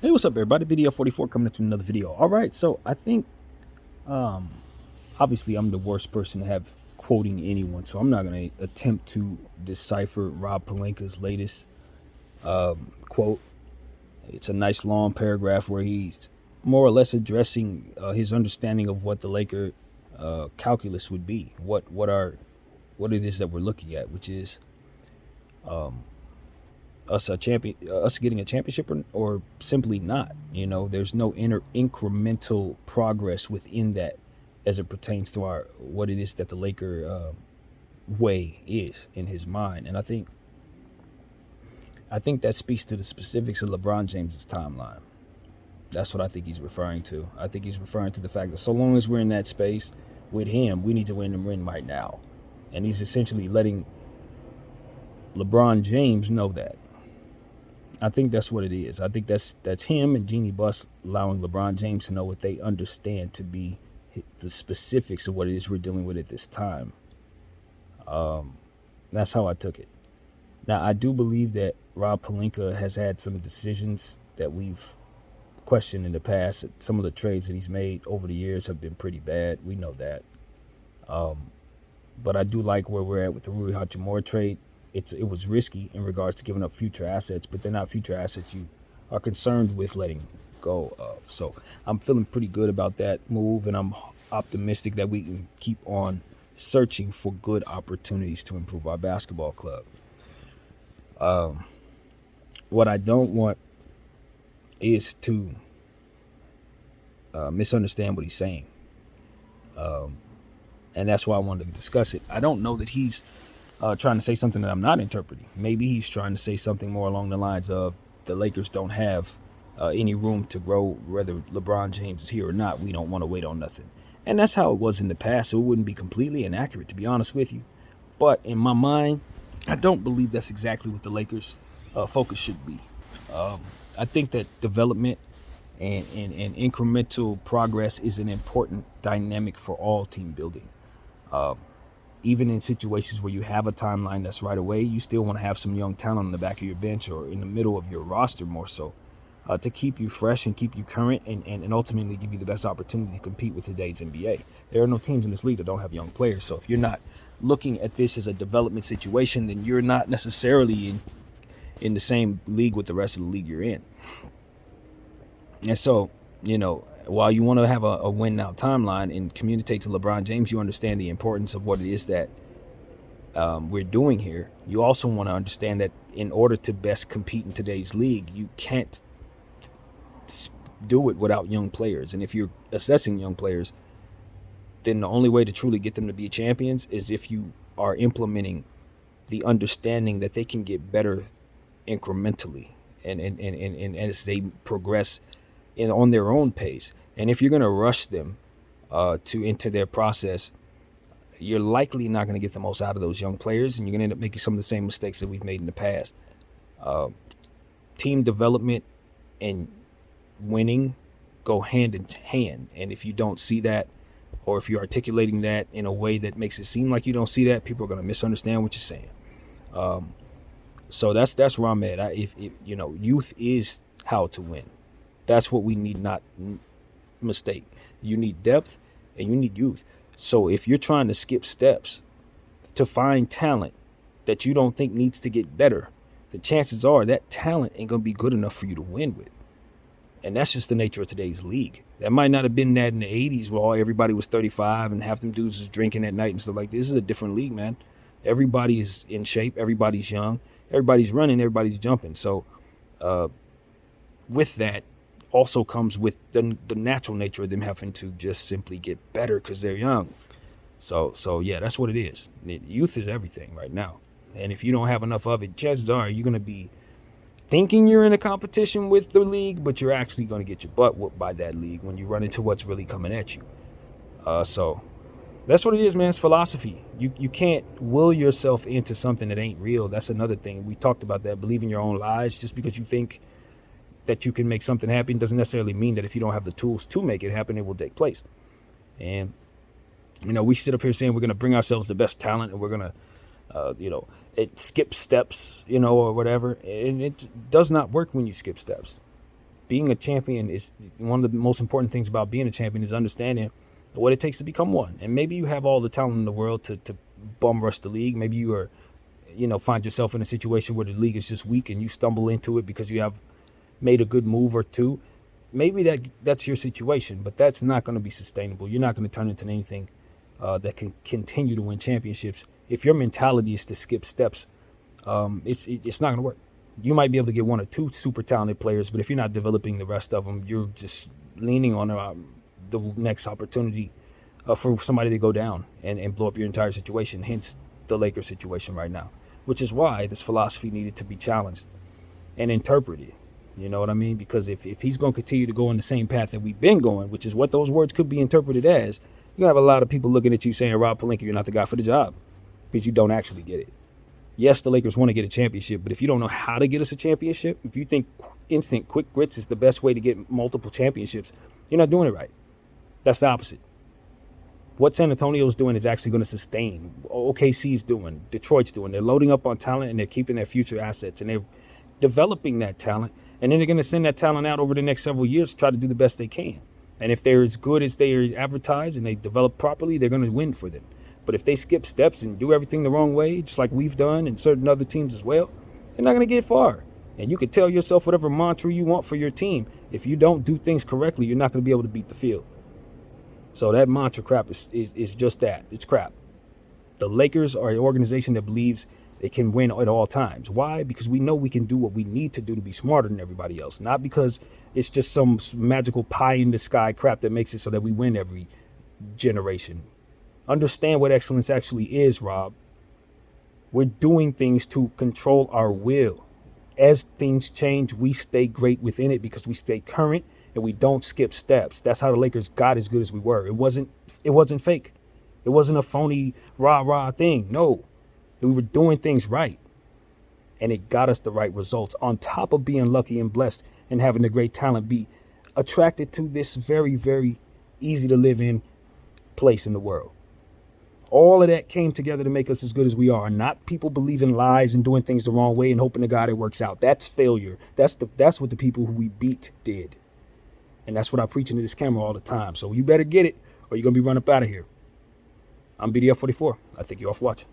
Hey, what's up, everybody? Video 44 coming into another video. All right, so I think, um, obviously, I'm the worst person to have quoting anyone, so I'm not going to attempt to decipher Rob Pelinka's latest quote. It's a nice long paragraph where he's more or less addressing his understanding of what the Laker calculus would be, what it is that we're looking at, which is us getting a championship or simply not. There's no incremental progress within that as it pertains to our what it is that the Laker way is in his mind. And I think that speaks to the specifics of LeBron James's timeline. That's what I think he's referring to. I think he's referring to the fact that so long as we're in that space with him, we need to win and win right now. And he's essentially letting LeBron James know that. I think that's what it is. I think that's him and Jeannie Buss allowing LeBron James to know what they understand to be the specifics of what it is we're dealing with at this time. That's how I took it. Now, I do believe that Rob Pelinka has had some decisions that we've questioned in the past. Some of the trades that he's made over the years have been pretty bad. We know that. But I do like where we're at with the Rui Hachimura trade. It was risky in regards to giving up future assets, but they're not future assets you are concerned with letting go of. So I'm feeling pretty good about that move, and I'm optimistic that we can keep on searching for good opportunities to improve our basketball club. What I don't want is to misunderstand what he's saying. And that's why I wanted to discuss it. I don't know that he's trying to say something that I'm not interpreting. Maybe he's trying to say something more along the lines of the Lakers don't have any room to grow, whether LeBron James is here or not. We don't want to wait on nothing. And that's how it was in the past, so it wouldn't be completely inaccurate, to be honest with you. But in my mind, I don't believe that's exactly what the Lakers' focus should be. I think that development and incremental progress is an important dynamic for all team building. Even in situations where you have a timeline that's right away, you still want to have some young talent on the back of your bench or in the middle of your roster more so, to keep you fresh and keep you current and ultimately give you the best opportunity to compete with today's NBA. There are no teams in this league that don't have young players. So if you're not looking at this as a development situation, then you're not necessarily in the same league with the rest of the league you're in. And so, while you want to have a win now timeline and communicate to LeBron James, you understand the importance of what it is that we're doing here. You also want to understand that in order to best compete in today's league, you can't do it without young players. And if you're assessing young players, then the only way to truly get them to be champions is if you are implementing the understanding that they can get better incrementally and as they progress on their own pace. And if you're going to rush them into their process, you're likely not going to get the most out of those young players, and you're going to end up making some of the same mistakes that we've made in the past. Team development and winning go hand in hand, and if you don't see that, or if you're articulating that in a way that makes it seem like you don't see that, people are going to misunderstand what you're saying. So that's where I'm at. If youth is how to win. That's what we need, not mistake. You need depth and you need youth. So if you're trying to skip steps to find talent that you don't think needs to get better, the chances are that talent ain't going to be good enough for you to win with. And that's just the nature of today's league. That might not have been that in the 80s where everybody was 35 and half them dudes was drinking at night and stuff like this. This is a different league, man. Everybody's in shape. Everybody's young. Everybody's running. Everybody's jumping. So with that also comes with the natural nature of them having to just simply get better because they're young. So yeah, that's what it is. Youth is everything right now. And if you don't have enough of it, chances are you're going to be thinking you're in a competition with the league, but you're actually going to get your butt whooped by that league when you run into what's really coming at you. So that's what it is, man. It's philosophy. You can't will yourself into something that ain't real. That's another thing. We talked about that. Believing your own lies. Just because you think that you can make something happen doesn't necessarily mean that if you don't have the tools to make it happen, it will take place. And, we sit up here saying we're going to bring ourselves the best talent and we're going to, it skip steps, or whatever. And it does not work when you skip steps. being a champion is one of the most important things about being a champion is understanding what it takes to become one. And maybe you have all the talent in the world to bum rush the league. Maybe you are, find yourself in a situation where the league is just weak and you stumble into it because you have made a good move or two. Maybe that's your situation, but that's not going to be sustainable. You're not going to turn into anything that can continue to win championships. If your mentality is to skip steps, it's not going to work. You might be able to get one or two super talented players, but if you're not developing the rest of them, you're just leaning on the next opportunity for somebody to go down and blow up your entire situation, hence the Lakers situation right now, which is why this philosophy needed to be challenged and interpreted. You know what I mean? Because if he's going to continue to go on the same path that we've been going, which is what those words could be interpreted as, you're going to have a lot of people looking at you saying, Rob Pelinka, you're not the guy for the job, because you don't actually get it. Yes, the Lakers want to get a championship, but if you don't know how to get us a championship, if you think instant quick grits is the best way to get multiple championships, you're not doing it right. That's the opposite. What San Antonio's doing is actually going to sustain. OKC's doing, Detroit's doing. They're loading up on talent and they're keeping their future assets and they're developing that talent. And then they're going to send that talent out over the next several years to try to do the best they can. And if they're as good as they advertise and they develop properly, they're going to win for them. But if they skip steps and do everything the wrong way, just like we've done and certain other teams as well, they're not going to get far. And you can tell yourself whatever mantra you want for your team. If you don't do things correctly, you're not going to be able to beat the field. So that mantra crap is just that. It's crap. The Lakers are an organization that believes they can win at all times. Why? Because we know we can do what we need to do to be smarter than everybody else. Not because it's just some magical pie in the sky crap that makes it so that we win every generation. Understand what excellence actually is, Rob. We're doing things to control our will. As things change, we stay great within it because we stay current and we don't skip steps. That's how the Lakers got as good as we were. It wasn't fake. It wasn't a phony rah-rah thing. No. We were doing things right. And it got us the right results. On top of being lucky and blessed and having the great talent, be attracted to this very, very easy to live in place in the world. All of that came together to make us as good as we are. Not people believing lies and doing things the wrong way and hoping to God it works out. That's failure. That's what the people who we beat did. And that's what I preach into this camera all the time. So you better get it or you're going to be run up out of here. I'm BDF44. I thank you all for watching.